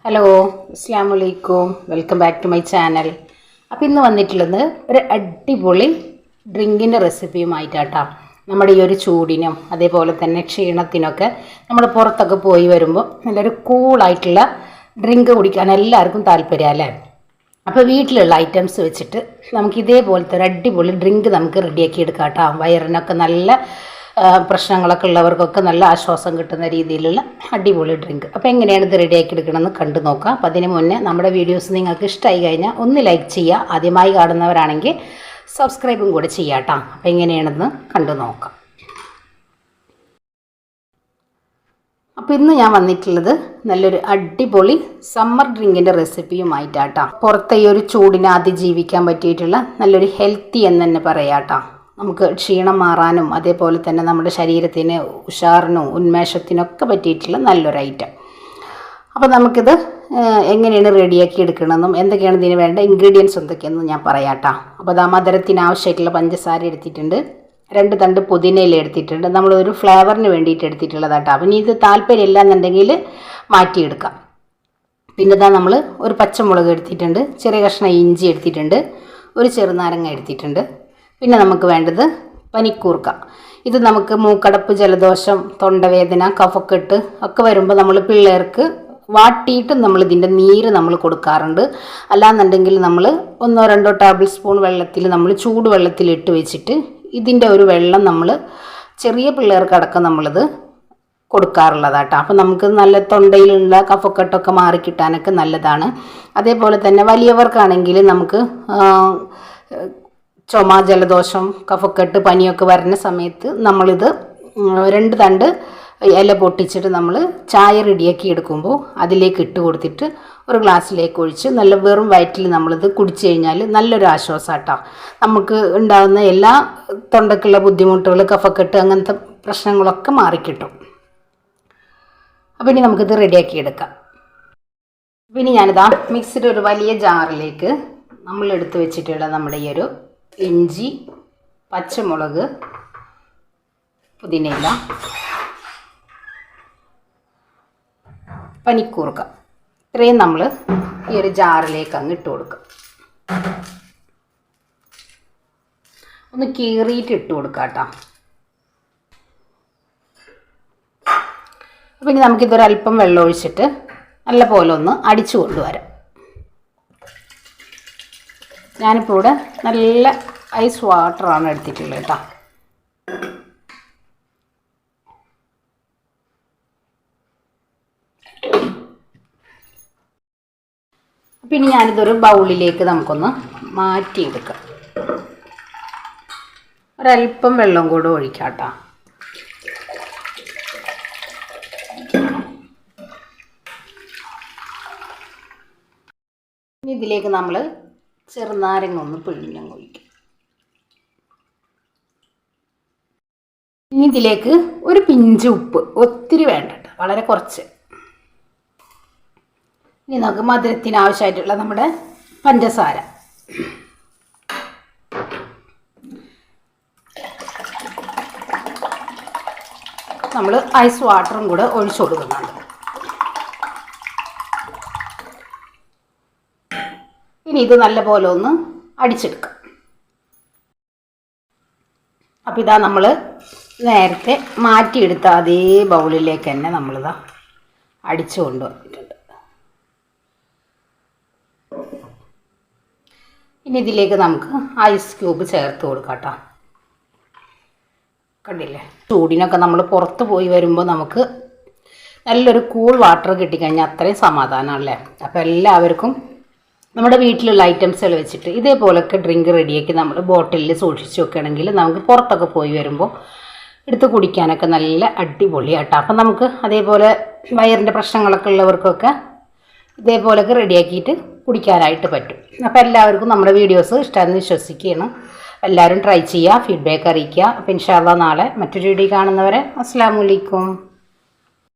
Hello അസ്സലാമു അലൈക്കും, welcome back to my channel. അപ്പോൾ ഇന്ന് വന്നിട്ടുള്ളത് ഒരു അടിപൊളി ഡ്രിങ്കിൻ്റെ റെസിപ്പിയുമായിട്ടാട്ടോ. നമ്മുടെ ഈ ഒരു ചൂടിനും അതേപോലെ തന്നെ ക്ഷീണത്തിനൊക്കെ നമ്മൾ പുറത്തൊക്കെ പോയി വരുമ്പോൾ നല്ലൊരു കൂളായിട്ടുള്ള ഡ്രിങ്ക് കുടിക്കാൻ എല്ലാവർക്കും താല്പര്യമല്ലേ. അപ്പോൾ വീട്ടിലുള്ള ഐറ്റംസ് വെച്ചിട്ട് നമുക്ക് ഇതേപോലത്തെ ഒരു അടിപൊളി ഡ്രിങ്ക് നമുക്ക് റെഡിയാക്കി എടുക്കാം കേട്ടോ. വയറിനൊക്കെ നല്ല പ്രശ്നങ്ങളൊക്കെ ഉള്ളവർക്കൊക്കെ നല്ല ആശ്വാസം കിട്ടുന്ന രീതിയിലുള്ള അടിപൊളി ഡ്രിങ്ക്. അപ്പോൾ എങ്ങനെയാണ് ഇത് റെഡിയാക്കി എടുക്കണമെന്ന് കണ്ടു നോക്കാം. അപ്പോൾ അതിന് മുന്നേ നമ്മുടെ വീഡിയോസ് നിങ്ങൾക്ക് ഇഷ്ടമായി കഴിഞ്ഞാൽ ഒന്ന് ലൈക്ക് ചെയ്യുക, ആദ്യമായി കാണുന്നവരാണെങ്കിൽ സബ്സ്ക്രൈബും കൂടെ ചെയ്യാം കേട്ടോ. അപ്പോൾ എങ്ങനെയാണെന്ന് കണ്ടു നോക്കാം. അപ്പോൾ ഇന്ന് ഞാൻ വന്നിട്ടുള്ളത് നല്ലൊരു അടിപൊളി സമ്മർ ഡ്രിങ്കിൻ്റെ റെസിപ്പിയുമായിട്ടാട്ടോ. പുറത്തെ ഈ ഒരു ചൂടിനെ അതിജീവിക്കാൻ പറ്റിയിട്ടുള്ള നല്ലൊരു ഹെൽത്തി എന്ന് തന്നെ പറയാട്ടോ. നമുക്ക് ക്ഷീണം മാറാനും അതേപോലെ തന്നെ നമ്മുടെ ശരീരത്തിന് ഉഷാറിനും ഉന്മേഷത്തിനൊക്കെ പറ്റിയിട്ടുള്ള നല്ലൊരു ഐറ്റം. അപ്പോൾ നമുക്കിത് എങ്ങനെയാണ് റെഡിയാക്കി എടുക്കണമെന്നും എന്തൊക്കെയാണ് ഇതിന് വേണ്ട ഇൻഗ്രീഡിയൻസ് എന്തൊക്കെയാണെന്നും ഞാൻ പറയാട്ടോ. അപ്പോൾ അത് മധുരത്തിന് ആവശ്യമായിട്ടുള്ള പഞ്ചസാര എടുത്തിട്ടുണ്ട്, 2 തണ്ട് പുതിനയില എടുത്തിട്ടുണ്ട്. നമ്മളൊരു ഫ്ലേവറിന് വേണ്ടിയിട്ട് എടുത്തിട്ടുള്ളതാട്ടോ. അപ്പം ഇനി ഇത് താല്പര്യമില്ല എന്നുണ്ടെങ്കിൽ മാറ്റിയെടുക്കാം. പിന്നെ ഇതാ നമ്മൾ ഒരു പച്ചമുളക് എടുത്തിട്ടുണ്ട്, ചെറിയ കഷ്ണം ഇഞ്ചി എടുത്തിട്ടുണ്ട്, ഒരു ചെറുനാരങ്ങ എടുത്തിട്ടുണ്ട്. പിന്നെ നമുക്ക് വേണ്ടത് പനിക്കൂർക്ക. ഇത് നമുക്ക് മൂക്കടപ്പ്, ജലദോഷം, തൊണ്ടവേദന, കഫക്കെട്ട് ഒക്കെ വരുമ്പോൾ നമ്മൾ പിള്ളേർക്ക് വാട്ടിയിട്ട് നമ്മൾ ഇതിൻ്റെ നീര് നമ്മൾ കൊടുക്കാറുണ്ട്. അല്ലാന്നുണ്ടെങ്കിൽ നമ്മൾ 1-2 ടേബിൾ സ്പൂൺ വെള്ളത്തിൽ നമ്മൾ ചൂടുവെള്ളത്തിൽ ഇട്ട് വെച്ചിട്ട് ഇതിൻ്റെ ഒരു വെള്ളം നമ്മൾ ചെറിയ പിള്ളേർക്കടക്കം നമ്മളിത് കൊടുക്കാറുള്ളതാട്ടോ. അപ്പോൾ നമുക്ക് നല്ല തൊണ്ടയിലുള്ള കഫക്കെട്ടൊക്കെ മാറിക്കിട്ടാനൊക്കെ നല്ലതാണ്. അതേപോലെ തന്നെ വലിയവർക്കാണെങ്കിൽ നമുക്ക് ചുമ, ജലദോഷം, കഫക്കെട്ട്, പനിയൊക്കെ വരുന്ന സമയത്ത് നമ്മളിത് 2 തണ്ട് ഇല പൊട്ടിച്ചിട്ട് നമ്മൾ ചായ റെഡിയാക്കി എടുക്കുമ്പോൾ അതിലേക്ക് ഇട്ട് കൊടുത്തിട്ട് ഒരു ഗ്ലാസ്സിലേക്ക് ഒഴിച്ച് നല്ല വെറും വയറ്റിൽ നമ്മളിത് കുടിച്ചു കഴിഞ്ഞാൽ നല്ലൊരു ആശ്വാസമാട്ടോ. നമുക്ക് ഉണ്ടാകുന്ന എല്ലാ തൊണ്ടക്കുള്ള ബുദ്ധിമുട്ടുകൾ, കഫക്കെട്ട്, അങ്ങനത്തെ പ്രശ്നങ്ങളൊക്കെ മാറിക്കിട്ടും. അപ്പോൾ ഇനി നമുക്കിത് റെഡിയാക്കി എടുക്കാം. പിന്നെ ഞാനിതാ മിക്സിയുടെ ഒരു വലിയ ജാറിലേക്ക് നമ്മൾ എടുത്ത് വെച്ചിട്ടുള്ള നമ്മുടെ ഈ ഒരു ഇഞ്ചി, പച്ചമുളക്, പുതിനയില, പനിക്കൂർക്ക ഇത്രയും നമ്മൾ ഈ ഒരു ജാറിലേക്ക് അങ്ങ് ഇട്ട് കൊടുക്കുക. ഒന്ന് കീറിയിട്ട് ഇട്ട് കൊടുക്കുക കേട്ടോ. അപ്പം ഇനി നമുക്കിതൊരല്പം വെള്ളം ഒഴിച്ചിട്ട് നല്ല പോലെ ഒന്ന് അടിച്ചു കൊണ്ടുവരാം. ഞാനിപ്പോൾ ഇവിടെ നല്ല ഐസ് വാട്ടറാണ് എടുത്തിട്ടുള്ളത് കേട്ടോ. പിന്നെ ഞാനിതൊരു ബൗളിലേക്ക് നമുക്കൊന്ന് മാറ്റിയെടുക്കാം. ഒരല്പം വെള്ളം കൂടെ ഒഴിക്കാം കേട്ടോ. ഇനി ഇതിലേക്ക് നമ്മൾ ചെറുനാരങ്ങ ഒന്ന് പിഴിഞ്ഞങ്ങ് ഒഴിക്കും. ഇനി ഇതിലേക്ക് ഒരു പിഞ്ച് ഉപ്പ്, ഒത്തിരി വേണ്ട കേട്ടോ, വളരെ കുറച്ച്. ഇനി നമുക്ക് മധുരത്തിന് ആവശ്യമായിട്ടുള്ള നമ്മുടെ പഞ്ചസാര. നമ്മൾ ഐസ് വാട്ടറും കൂടെ ഒഴിച്ചു കൊടുക്കുന്നുണ്ട്. ഇനി ഇത് നല്ലപോലെ ഒന്ന് അടിച്ചെടുക്കാം. അപ്പോൾ ഇതാ നമ്മൾ നേരത്തെ മാറ്റിയെടുത്ത അതേ ബൗളിലേക്ക് തന്നെ നമ്മളിതാ അടിച്ചു കൊണ്ടുവന്നിട്ടുണ്ട്. ഇനി ഇതിലേക്ക് നമുക്ക് ഐസ് ക്യൂബ് ചേർത്ത് കൊടുക്കാം കേട്ടോ. കണ്ടില്ലേ, ചൂടിനൊക്കെ നമ്മൾ പുറത്ത് പോയി വരുമ്പോൾ നമുക്ക് നല്ലൊരു കൂൾ വാട്ടർ കിട്ടിക്കഴിഞ്ഞാൽ അത്രയും സമാധാനമല്ലേ. അപ്പോൾ എല്ലാവർക്കും നമ്മുടെ വീട്ടിലുള്ള ഐറ്റംസുകൾ വെച്ചിട്ട് ഇതേപോലൊക്കെ ഡ്രിങ്ക് റെഡിയാക്കി നമ്മൾ ബോട്ടിലിൽ സൂക്ഷിച്ച് വെക്കുകയാണെങ്കിൽ നമുക്ക് പുറത്തൊക്കെ പോയി വരുമ്പോൾ എടുത്ത് കുടിക്കാനൊക്കെ നല്ല അടിപൊളിയാട്ടോ. അപ്പം നമുക്ക് അതേപോലെ വയറിൻ്റെ പ്രശ്നങ്ങളൊക്കെ ഉള്ളവർക്കൊക്കെ ഇതേപോലൊക്കെ റെഡിയാക്കിയിട്ട് കുടിക്കാനായിട്ട് പറ്റും. അപ്പോൾ എല്ലാവർക്കും നമ്മുടെ വീഡിയോസ് ഇഷ്ടമാണെന്ന് വിശ്വസിക്കുകയാണ്. എല്ലാവരും ട്രൈ ചെയ്യുക, ഫീഡ്ബാക്ക് അറിയിക്കുക. അപ്പോൾ ഇൻഷാ അല്ലാഹ് നാളെ മറ്റൊരു വീഡിയോ കാണുന്നവരെ അസ്സലാമു അലൈക്കും.